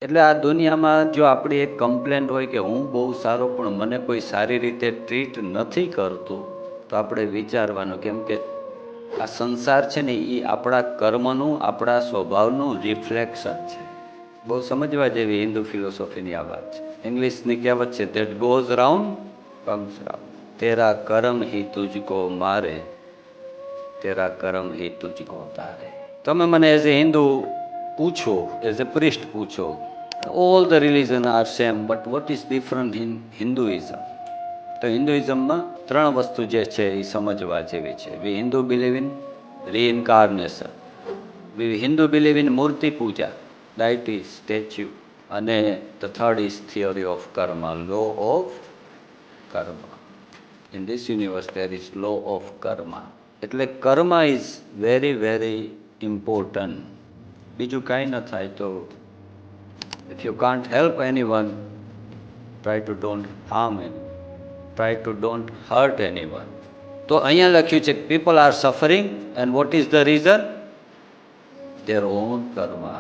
એટલે આ દુનિયામાં જો આપણી એક કમ્પ્લેન્ટ હોય કે હું બહુ સારો પણ મને કોઈ સારી રીતે ટ્રીટ નથી કરતું, તો આપણે વિચારવાનું, કેમ કે આ સંસાર છે ને એ આપણા કર્મનું, આપણા સ્વભાવનું રિફ્લેક્શન છે. બહુ સમજવા જેવી હિન્દુ ફિલોસોફીની આ વાત છે. ઇંગ્લિશની કહેવત છે, that goes round comes round. તેરા કર્મ હી તુજકો મારે, તેરા કર્મ હી તુજકો તારે. તમે મને એઝ એ હિન્દુ પૂછો, એઝ એ પ્રિસ્ટ પૂછો, all the religion are same, but what is different in Hinduism? તો હિન્દુઇઝમમાં ત્રણ વસ્તુ જે છે એ સમજવા જેવી છે. We Hindu believe in reincarnation, we Hindu believe in murti puja, deity, statue, અને the third is theory of karma, law of karma. In this universe there is law of karma. એટલે karma is very very important. બીજું કાંઈ ન થાય તો if you can't help anyone, try to don't harm anyone. Try to don't hurt anyone. તો અહીંયા લખ્યું છે people are suffering and what is the reason? Their own karma.